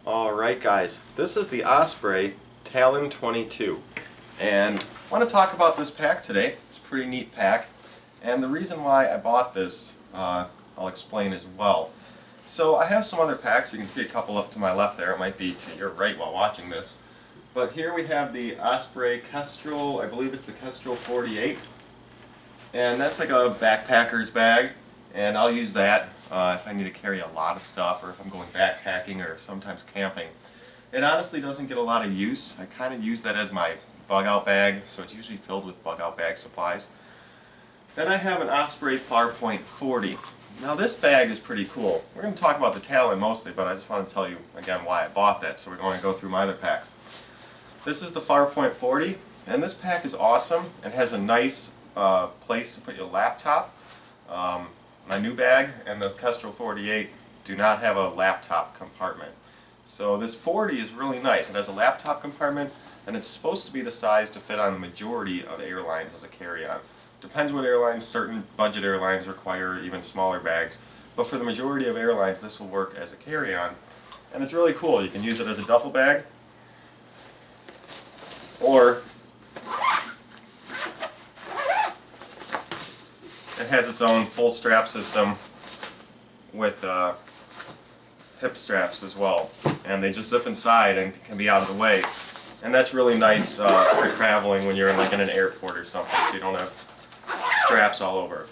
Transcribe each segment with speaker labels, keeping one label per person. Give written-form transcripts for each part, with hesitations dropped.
Speaker 1: Alright guys, this is the Osprey Talon 22 and I want to talk about this pack today. It's a pretty neat pack, and the reason why I bought this I'll explain as well. So I have some other packs. You can see a couple up to my left there. It might be to your right while watching this. But here we have the Osprey Kestrel, I believe it's the Kestrel 48, and that's like a backpacker's bag, and I'll use that if I need to carry a lot of stuff, or if I'm going backpacking or sometimes camping. It honestly doesn't get a lot of use. I kind of use that as my bug out bag, so it's usually filled with bug out bag supplies. Then I have an Osprey Farpoint 40. Now this bag is pretty cool. We're going to talk about the Talon mostly, but I just want to tell you again why I bought that, so we're going to go through my other packs. This is the Farpoint 40, and this pack is awesome. It has a nice place to put your laptop. My new bag and the Kestrel 48 do not have a laptop compartment. So this 40 is really nice. It has a laptop compartment, and it's supposed to be the size to fit on the majority of airlines as a carry-on. Depends what airlines, certain budget airlines require even smaller bags, but for the majority of airlines this will work as a carry-on, and it's really cool. You can use it as a duffel bag, or it has its own full strap system with hip straps as well, and they just zip inside and can be out of the way, and that's really nice for traveling when you're in, like, in an airport or something, so you don't have straps all over.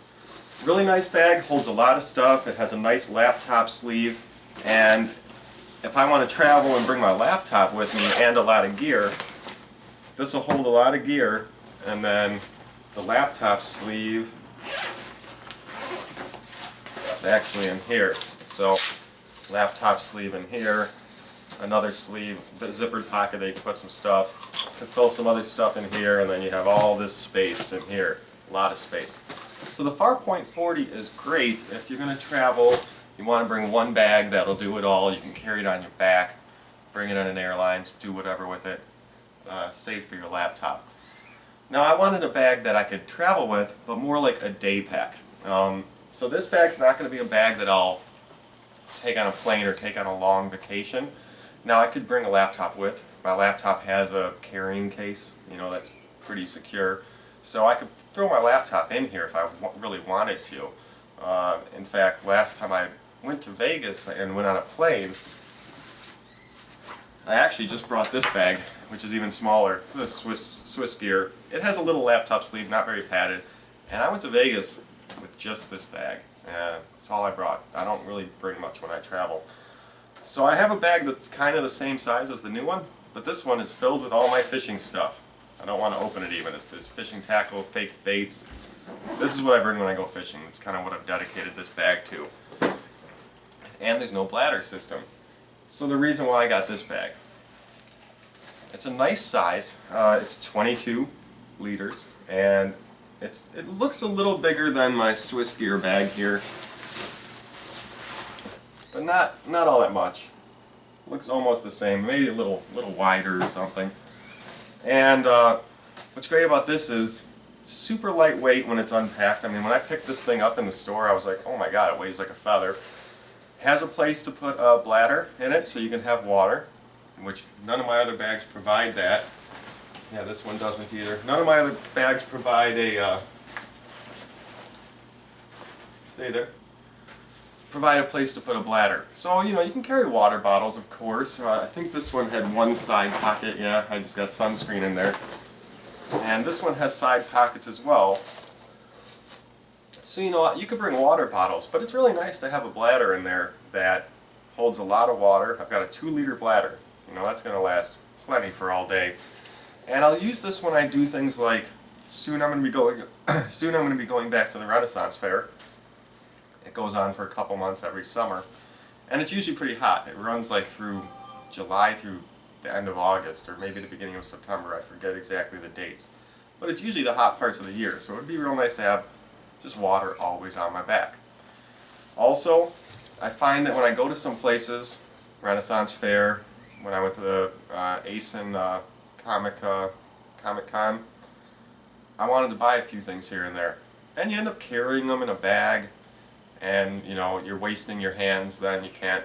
Speaker 1: Really nice bag, holds a lot of stuff. It has a nice laptop sleeve, and if I want to travel and bring my laptop with me and a lot of gear, this will hold a lot of gear. And then the laptop sleeve is actually in here. So laptop sleeve in here, another sleeve, the zippered pocket that you can put some stuff, you can fill some other stuff in here, and then you have all this space in here. A lot of space. So the Farpoint 40 is great if you're going to travel. You want to bring one bag that'll do it all. You can carry it on your back, bring it on an airline, do whatever with it. Safe for your laptop. Now I wanted a bag that I could travel with, but more like a day pack. So this bag's not going to be a bag that I'll take on a plane or take on a long vacation. Now I could bring a laptop with. My laptop has a carrying case, that's pretty secure. So I could throw my laptop in here if I really wanted to. In fact, last time I went to Vegas and went on a plane, I actually just brought this bag, which is even smaller, the Swiss Gear. It has a little laptop sleeve, not very padded, and I went to Vegas with just this bag. That's all I brought. I don't really bring much when I travel. So I have a bag that's kind of the same size as the new one, but this one is filled with all my fishing stuff. I don't want to open it even. It's this fishing tackle, fake baits. This is what I bring when I go fishing. It's kind of what I've dedicated this bag to. And there's no bladder system. So the reason why I got this bag. It's a nice size. It's 22 liters, and it looks a little bigger than my Swiss Gear bag here, but not all that much. Looks almost the same, maybe a little wider or something. And what's great about this is super lightweight when it's unpacked. I mean, when I picked this thing up in the store, I was like, oh my god, it weighs like a feather. Has a place to put a bladder in it so you can have water, which none of my other bags provide that. Yeah, this one doesn't either. None of my other bags provide a stay there. Provide a place to put a bladder. So, you can carry water bottles, of course. I think this one had one side pocket. Yeah, I just got sunscreen in there. And this one has side pockets as well. So, you could bring water bottles, but it's really nice to have a bladder in there that holds a lot of water. I've got a 2-liter bladder. That's going to last plenty for all day. And I'll use this when I do things like, soon I'm going to be going back to the Renaissance Fair. It goes on for a couple months every summer, and it's usually pretty hot. It runs like through July through the end of August, or maybe the beginning of September. I forget exactly the dates, but it's usually the hot parts of the year, so it would be real nice to have just water always on my back. Also, I find that when I go to some places, Renaissance Fair, when I went to the ASIN Comic-Con, I wanted to buy a few things here and there, and you end up carrying them in a bag, and you're wasting your hands. Then you can't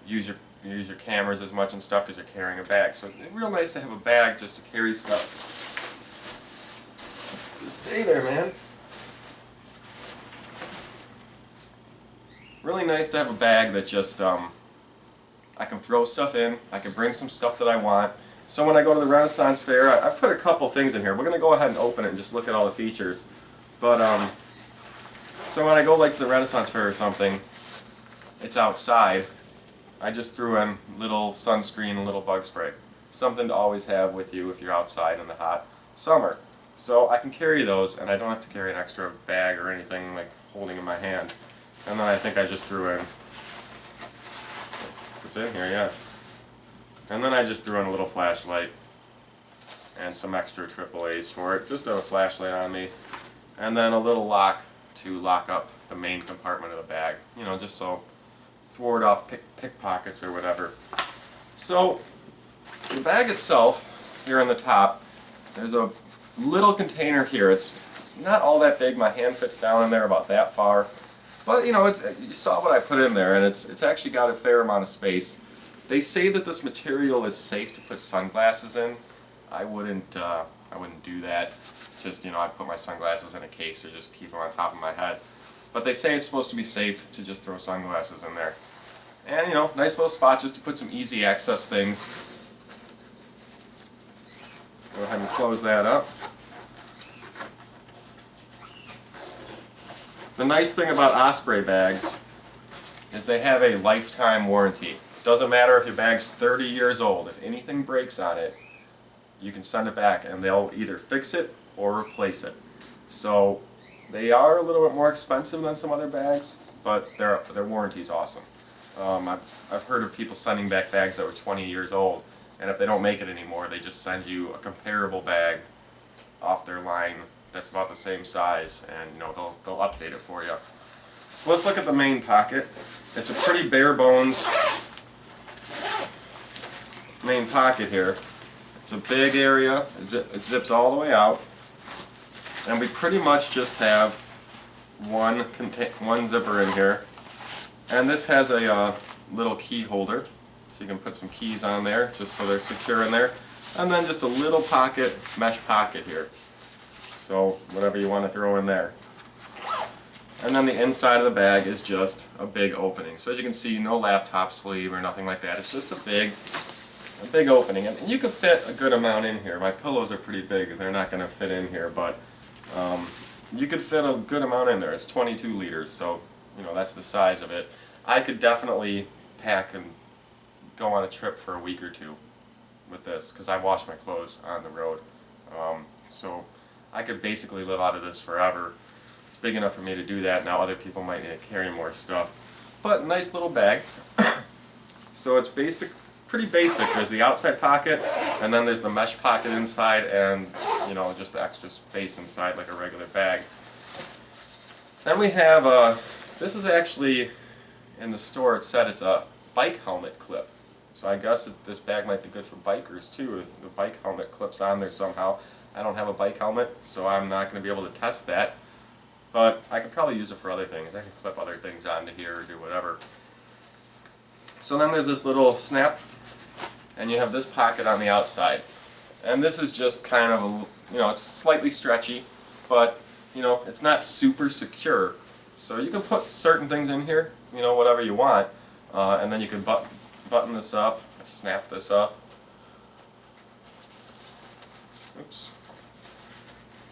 Speaker 1: use your use your cameras as much and stuff because you're carrying a bag. So it's real nice to have a bag just to carry stuff. Just stay there, man. Really nice to have a bag that just I can throw stuff in. I can bring some stuff that I want. So when I go to the Renaissance Fair, I've put a couple things in here. We're going to go ahead and open it and just look at all the features. But so when I go like to the Renaissance Fair or something, it's outside. I just threw in little sunscreen and little bug spray. Something to always have with you if you're outside in the hot summer. So I can carry those and I don't have to carry an extra bag or anything like holding in my hand. And then I think I just threw in, it's in here, yeah. And then I just threw in a little flashlight and some extra AAAs for it, just to have a flashlight on me. And then a little lock to lock up the main compartment of the bag, you know, just so thwart off pickpockets or whatever. So the bag itself, here on the top, there's a little container here. It's not all that big. My hand fits down in there about that far. But you know, you saw what I put in there, and it's actually got a fair amount of space. They say that this material is safe to put sunglasses in. I wouldn't do that. Just, you know, I'd put my sunglasses in a case or just keep them on top of my head. But they say it's supposed to be safe to just throw sunglasses in there. And you know, nice little spot just to put some easy access things. Go ahead and close that up. The nice thing about Osprey bags is they have a lifetime warranty. Doesn't matter if your bag's 30 years old. If anything breaks on it, you can send it back and they'll either fix it or replace it. So they are a little bit more expensive than some other bags, but their warranty's awesome. I've heard of people sending back bags that were 20 years old, and if they don't make it anymore, they just send you a comparable bag off their line that's about the same size, and you know, they'll update it for you. So let's look at the main pocket. It's a pretty bare bones main pocket here. It's a big area. It zips all the way out, and we pretty much just have one zipper in here. And this has a little key holder, so you can put some keys on there just so they're secure in there. And then just a little pocket, mesh pocket here. So whatever you want to throw in there. And then the inside of the bag is just a big opening. So as you can see, no laptop sleeve or nothing like that. It's just a big opening. And you can fit a good amount in here. My pillows are pretty big. They're not going to fit in here, but you could fit a good amount in there. It's 22 liters, so you know, that's the size of it. I could definitely pack and go on a trip for a week or two with this, because I wash my clothes on the road. So I could basically live out of this forever. It's big enough for me to do that. Now other people might need to carry more stuff. But nice little bag. So it's pretty basic. There's the outside pocket, and then there's the mesh pocket inside, and you know, just the extra space inside like a regular bag. Then we have this is actually, in the store it said it's a bike helmet clip. So I guess this bag might be good for bikers too. The bike helmet clips on there somehow. I don't have a bike helmet, so I'm not going to be able to test that. But I could probably use it for other things. I can clip other things onto here or do whatever. So then there's this little snap, and you have this pocket on the outside. And this is just kind of a, you know, it's slightly stretchy, but you know, it's not super secure. So you can put certain things in here, you know, whatever you want, and then you can button this up, snap this up. Oops.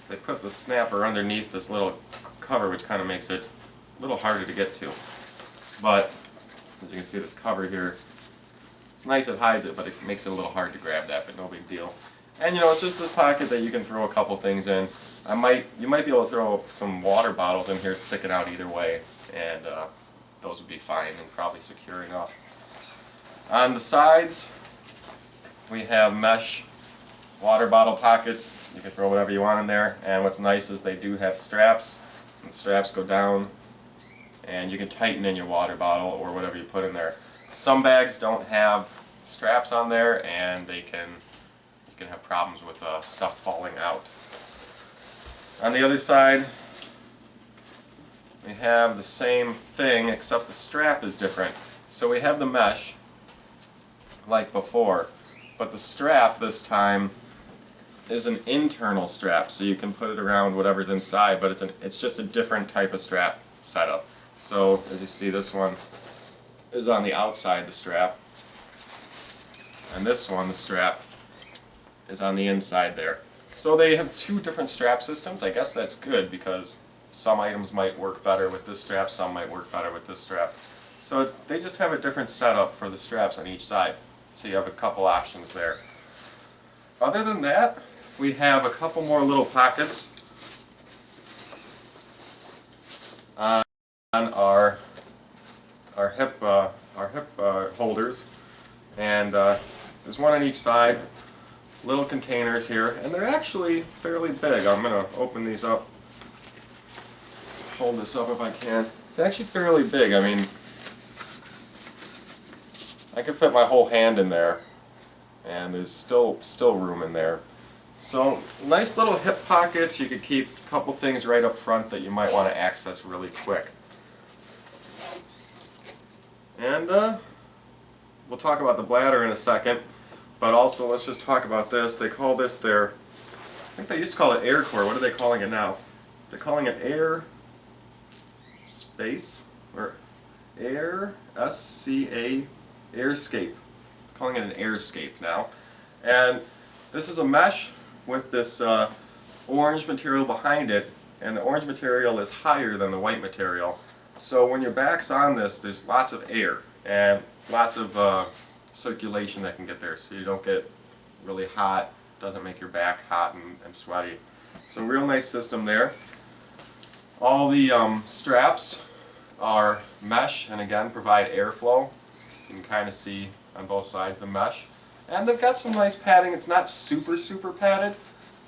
Speaker 1: They put the snapper underneath this little cover, which kind of makes it a little harder to get to. But as you can see, this cover here, it's nice, it hides it, but it makes it a little hard to grab that, but no big deal. And you know, it's just this pocket that you can throw a couple things in. You might be able to throw some water bottles in here sticking out either way, and those would be fine and probably secure enough. On the sides, we have mesh water bottle pockets. You can throw whatever you want in there, and what's nice is they do have straps, and the straps go down, and you can tighten in your water bottle or whatever you put in there. Some bags don't have straps on there, and you can have problems with stuff falling out. On the other side, we have the same thing, except the strap is different. So we have the mesh, like before, but the strap this time is an internal strap, so you can put it around whatever's inside, but it's just a different type of strap setup. So as you see, this one is on the outside, the strap, and this one, the strap, is on the inside there. So they have two different strap systems. I guess that's good because some items might work better with this strap, some might work better with this strap. So they just have a different setup for the straps on each side. So you have a couple options there. Other than that, we have a couple more little pockets on our hip holders, and there's one on each side. Little containers here, and they're actually fairly big. I'm going to open these up, hold this up if I can. It's actually fairly big. I mean, I could fit my whole hand in there, and there's still room in there. So nice little hip pockets. You could keep a couple things right up front that you might want to access really quick. And we'll talk about the bladder in a second. But also, let's just talk about this. They call this their, I think they used to call it air core. What are they calling it now? They're calling it air space, or air, S-C-A, airscape. Calling it an airscape now. And this is a mesh with this orange material behind it, and the orange material is higher than the white material. So when your back's on this, there's lots of air and lots of circulation that can get there, so you don't get really hot, doesn't make your back hot and sweaty. So real nice system there. All the straps are mesh and again provide airflow. You can kind of see on both sides the mesh. And they've got some nice padding. It's not super padded,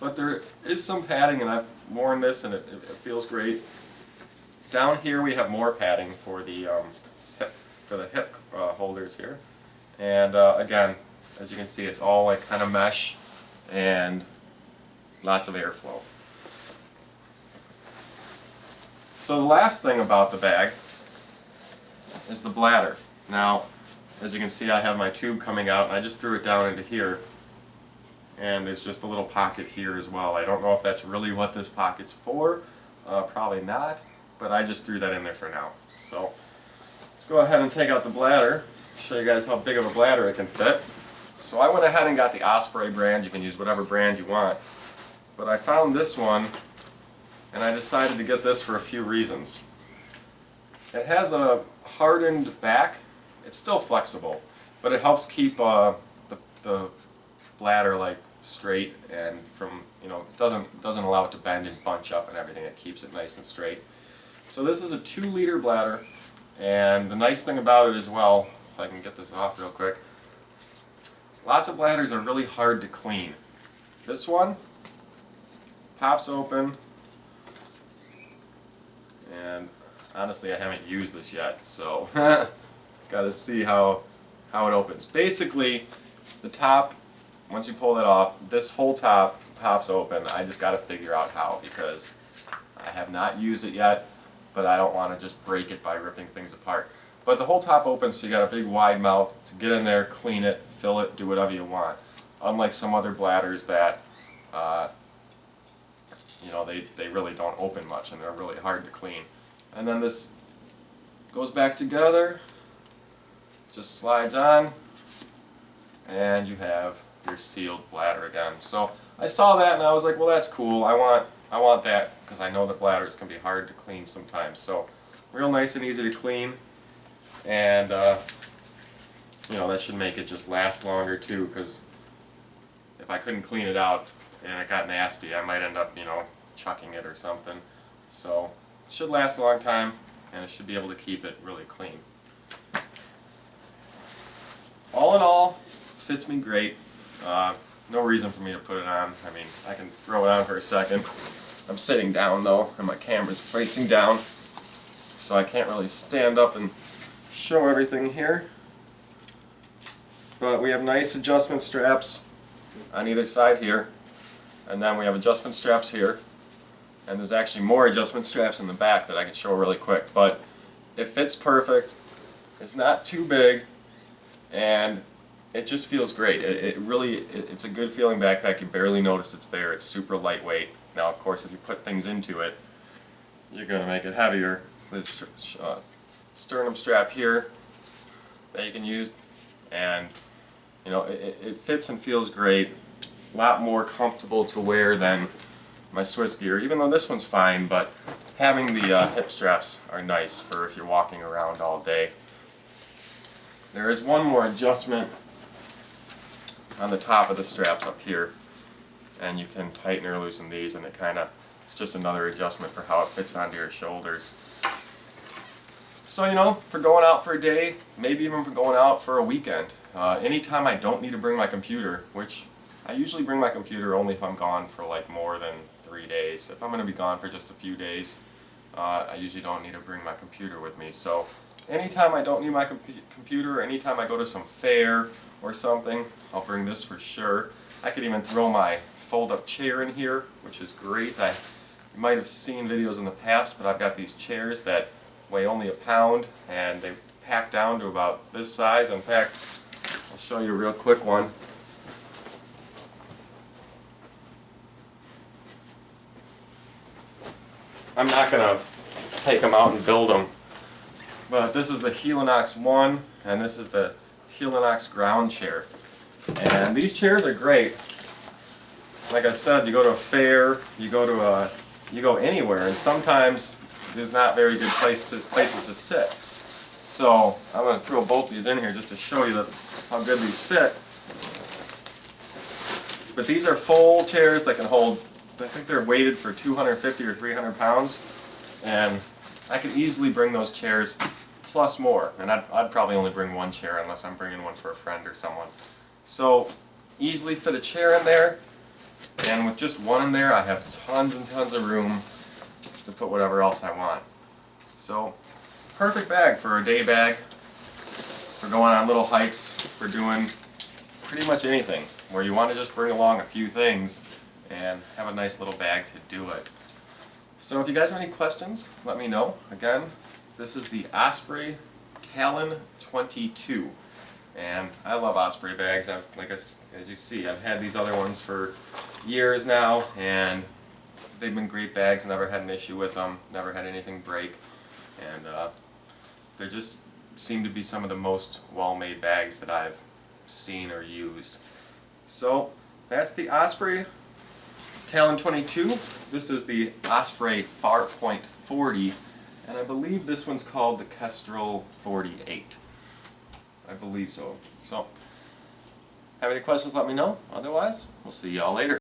Speaker 1: but there is some padding, and I've worn this and it feels great. Down here we have more padding for the hip holders here. And again, as you can see, it's all like kind of mesh and lots of airflow. So the last thing about the bag is the bladder. Now, as you can see, I have my tube coming out, and I just threw it down into here. And there's just a little pocket here as well. I don't know if that's really what this pocket's for. Probably not, but I just threw that in there for now. So let's go ahead and take out the bladder. Show you guys how big of a bladder it can fit. So I went ahead and got the Osprey brand. You can use whatever brand you want. But I found this one, and I decided to get this for a few reasons. It has a hardened back. It's still flexible, but it helps keep the bladder like straight, and from, you know, it doesn't allow it to bend and bunch up and everything. It keeps it nice and straight. So this is a 2-liter bladder, and the nice thing about it as well, if I can get this off real quick, lots of bladders are really hard to clean. This one pops open, and honestly I haven't used this yet, so gotta see how it opens. Basically, the top, once you pull that off, this whole top pops open. I just gotta figure out how, because I have not used it yet, but I don't want to just break it by ripping things apart. But the whole top opens, so you got a big wide mouth to get in there, clean it, fill it, do whatever you want. Unlike some other bladders that, you know, they really don't open much and they're really hard to clean. And then this goes back together, just slides on, and you have your sealed bladder again. So I saw that and I was like, well, that's cool. I want that, because I know that bladders can be hard to clean sometimes. So real nice and easy to clean. And you know, that should make it just last longer too, because if I couldn't clean it out and it got nasty, I might end up, you know, chucking it or something. So it should last a long time, and it should be able to keep it really clean. All in all, fits me great. No reason for me to put it on. I mean, I can throw it on for a second. I'm sitting down though, and my camera's facing down, so I can't really stand up and show everything here. But we have nice adjustment straps on either side here, and then we have adjustment straps here, and there's actually more adjustment straps in the back that I can show really quick. But it fits perfect, it's not too big, and it just feels great. It's a good feeling backpack. You barely notice it's there. It's super lightweight. Now, of course, if you put things into it, you're going to make it heavier. So this sternum strap here that you can use, and you know, it fits and feels great. A lot more comfortable to wear than my Swiss gear, even though this one's fine, but having the hip straps are nice for if you're walking around all day. There is one more adjustment on the top of the straps up here, and you can tighten or loosen these, and it's just another adjustment for how it fits onto your shoulders. So, you know, for going out for a day, maybe even for going out for a weekend, anytime I don't need to bring my computer, which I usually bring my computer only if I'm gone for like more than 3 days. If I'm going to be gone for just a few days, I usually don't need to bring my computer with me. So anytime I don't need my computer, anytime I go to some fair or something, I'll bring this for sure. I could even throw my fold-up chair in here, which is great. You might have seen videos in the past, but I've got these chairs that weigh only a pound, and they pack down to about this size. In fact, I'll show you a real quick one. I'm not going to take them out and build them, but this is the Helinox 1, and this is the Helinox ground chair. And these chairs are great. Like I said, you go to a fair, you go anywhere, and sometimes there's not very good places to sit. So I'm going to throw both these in here just to show you how good these fit. But these are full chairs that can hold, I think they're weighted for 250 or 300 pounds, and I could easily bring those chairs plus more, and I'd probably only bring one chair unless I'm bringing one for a friend or someone. So easily fit a chair in there, and with just one in there I have tons and tons of room to put whatever else I want. So perfect bag for a day bag, for going on little hikes, for doing pretty much anything where you want to just bring along a few things and have a nice little bag to do it. So if you guys have any questions, let me know. Again, this is the Osprey Talon 22, and I love Osprey bags. As you see, I've had these other ones for years now, and they've been great bags. Never had an issue with them, never had anything break, and they just seem to be some of the most well-made bags that I've seen or used. So that's the Osprey Talon 22. This is the Osprey Farpoint 40, and I believe this one's called the Kestrel 48. I believe so. So, have any questions, let me know. Otherwise, we'll see y'all later.